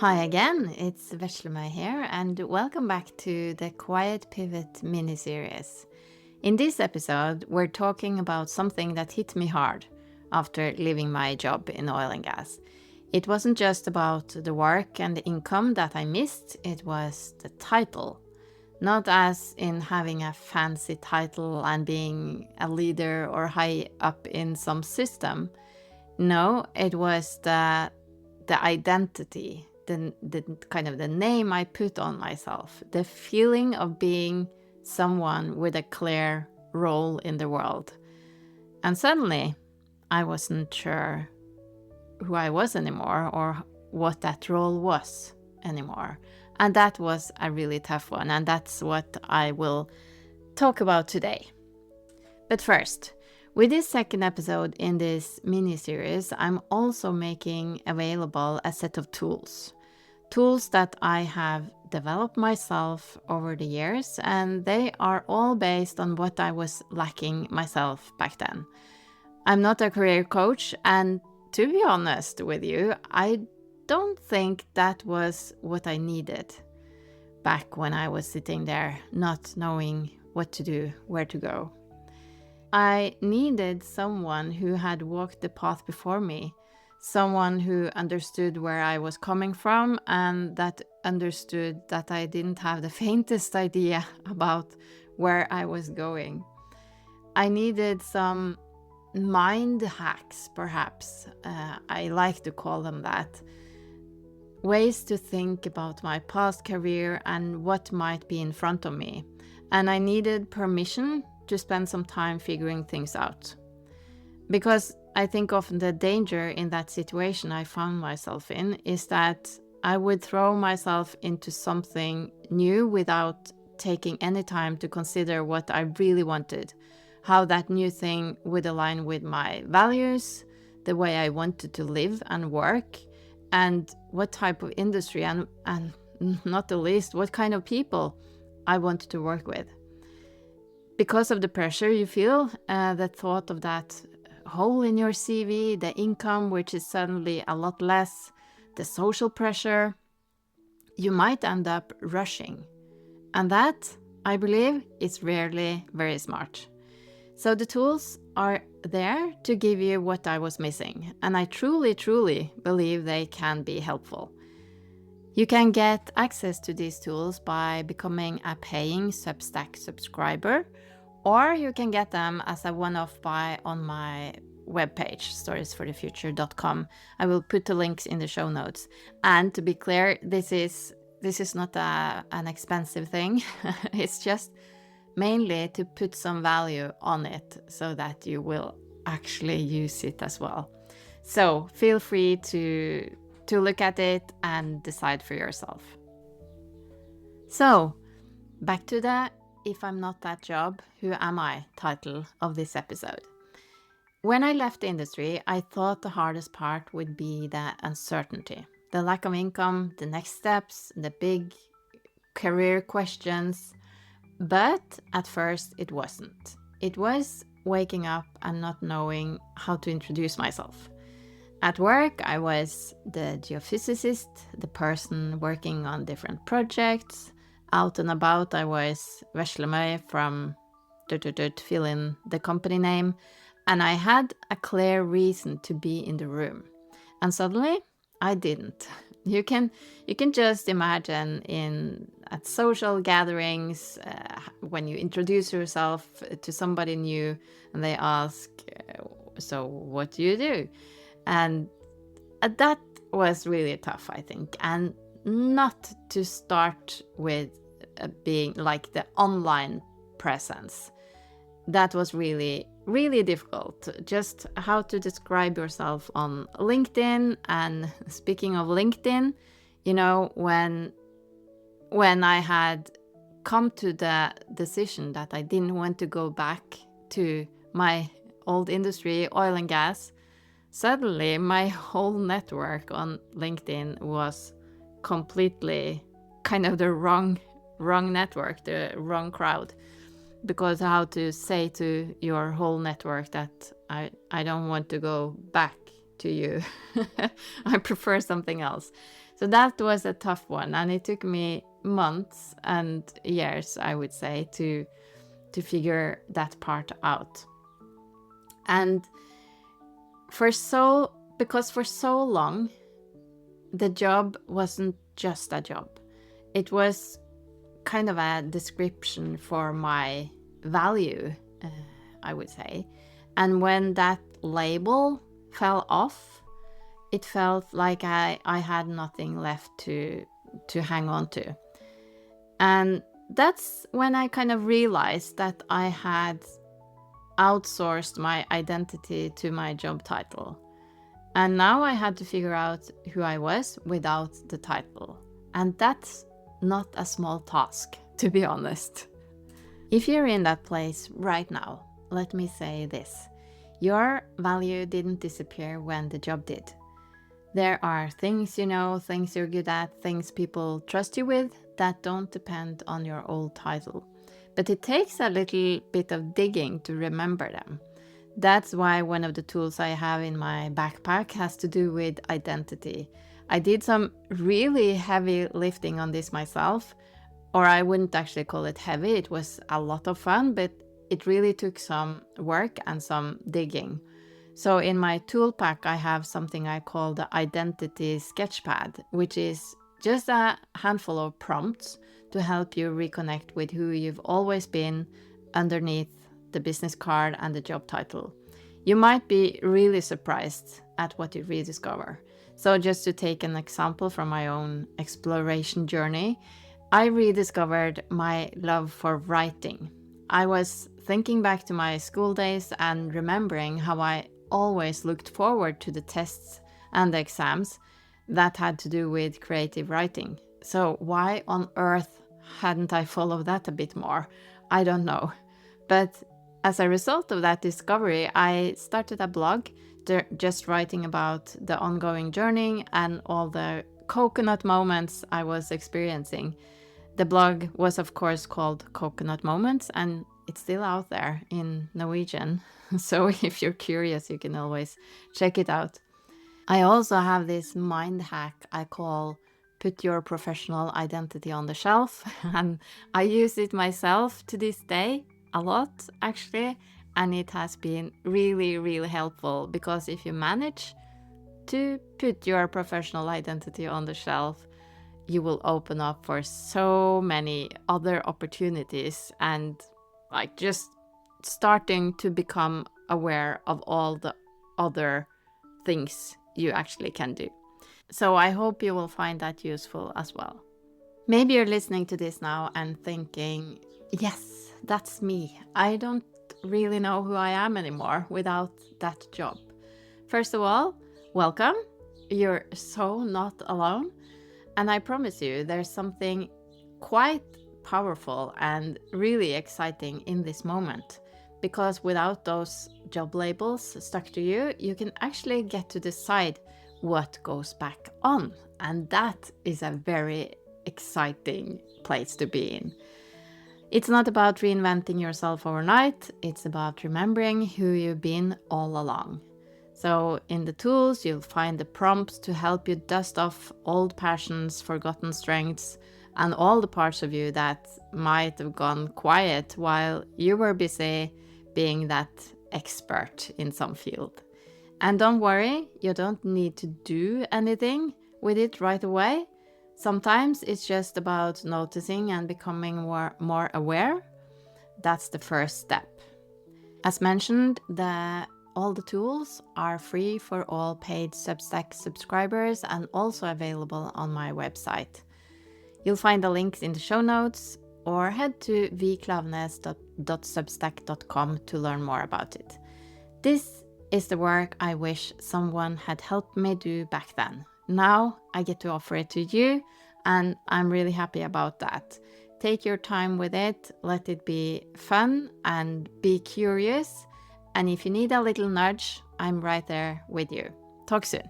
Hi again, it's Veslemøy here, and welcome back to the Quiet Pivot mini-series. In this episode, we're talking about something that hit me hard after leaving my job in oil and gas. It wasn't just about the work and the income that I missed, it was the title. Not as in having a fancy title and being a leader or high up in some system. No, it was the identity, the kind of the name I put on myself, the feeling of being someone with a clear role in the world. And suddenly, I wasn't sure who I was anymore or what that role was anymore. And that was a really tough one, and that's what I will talk about today. But first, with this second episode in this mini-series, I'm also making available a set of tools. Tools that I have developed myself over the years, and they are all based on what I was lacking myself back then. I'm not a career coach, and to be honest with you, I don't think that was what I needed back when I was sitting there not knowing what to do, where to go. I needed someone who had walked the path before me, someone who understood where I was coming from and that understood that I didn't have the faintest idea about where I was going. I needed some mind hacks, perhaps. I like to call them that. Ways to think about my past career and what might be in front of me. And I needed permission to spend some time figuring things out. Because I think often the danger in that situation I found myself in is that I would throw myself into something new without taking any time to consider what I really wanted, how that new thing would align with my values, the way I wanted to live and work, and what type of industry and not the least, what kind of people I wanted to work with. Because of the pressure you feel, the thought of that hole in your CV, the income, which is suddenly a lot less, the social pressure, you might end up rushing. And that, I believe, is rarely very smart. So the tools are there to give you what I was missing. And I truly, truly believe they can be helpful. You can get access to these tools by becoming a paying Substack subscriber, or you can get them as a one-off buy on my webpage, storiesforthefuture.com. I will put the links in the show notes. And to be clear, this is not an expensive thing. It's just mainly to put some value on it so that you will actually use it as well. So feel free to look at it and decide for yourself. So, back to the "If I'm not that job, who am I?" title of this episode. When I left the industry, I thought the hardest part would be the uncertainty, the lack of income, the next steps, the big career questions. But at first it wasn't. It was waking up and not knowing how to introduce myself. At work, I was the geophysicist, the person working on different projects. Out and about, I was Veslemøy from fill in the company name. And I had a clear reason to be in the room. And suddenly, I didn't. You can just imagine at social gatherings, when you introduce yourself to somebody new and they ask, so what do you do? And that was really tough, I think. And not to start with being like the online presence. That was really, really difficult. Just how to describe yourself on LinkedIn. And speaking of LinkedIn, when I had come to the decision that I didn't want to go back to my old industry, oil and gas, suddenly my whole network on LinkedIn was completely kind of the wrong network, the wrong crowd. Because how to say to your whole network that I don't want to go back to you. I prefer something else. So that was a tough one, and it took me months and years, I would say, to figure that part out. And because for so long, the job wasn't just a job. It was kind of a description for my value, I would say. And when that label fell off, it felt like I had nothing left to hang on to. And that's when I kind of realized that I had outsourced my identity to my job title. And now I had to figure out who I was without the title. And that's not a small task, to be honest. If you're in that place right now, let me say this. Your value didn't disappear when the job did. There are things you know, things you're good at, things people trust you with that don't depend on your old title. But it takes a little bit of digging to remember them. That's why one of the tools I have in my backpack has to do with identity. I did some really heavy lifting on this myself, or I wouldn't actually call it heavy. It was a lot of fun, but it really took some work and some digging. So in my tool pack, I have something I call the Identity Sketchpad, which is just a handful of prompts to help you reconnect with who you've always been underneath the business card and the job title. You might be really surprised at what you rediscover. So just to take an example from my own exploration journey, I rediscovered my love for writing. I was thinking back to my school days and remembering how I always looked forward to the tests and the exams that had to do with creative writing. So why on earth hadn't I followed that a bit more? I don't know. But as a result of that discovery, I started a blog just writing about the ongoing journey and all the coconut moments I was experiencing. The blog was, of course, called Coconut Moments, and it's still out there in Norwegian. So if you're curious, you can always check it out. I also have this mind hack I call Put Your Professional Identity on the Shelf. And I use it myself to this day, a lot actually. And it has been really, really helpful, because if you manage to put your professional identity on the shelf, you will open up for so many other opportunities and like just starting to become aware of all the other things you actually can do. So I hope you will find that useful as well. Maybe you're listening to this now and thinking, yes, that's me. I don't really know who I am anymore without that job. First of all, welcome. You're so not alone. And I promise you, there's something quite powerful and really exciting in this moment. Because without those job labels stuck to you, you can actually get to decide what goes back on. And that is a very exciting place to be in. It's not about reinventing yourself overnight. It's about remembering who you've been all along. So in the tools, you'll find the prompts to help you dust off old passions, forgotten strengths, and all the parts of you that might have gone quiet while you were busy being that expert in some field. And don't worry, you don't need to do anything with it right away. Sometimes it's just about noticing and becoming more aware. That's the first step. As mentioned, all the tools are free for all paid Substack subscribers and also available on my website. You'll find the links in the show notes, or head to viklavnes.substack.com to learn more about it. This is the work I wish someone had helped me do back then. Now I get to offer it to you, and I'm really happy about that. Take your time with it, let it be fun and be curious. And if you need a little nudge, I'm right there with you. Talk soon.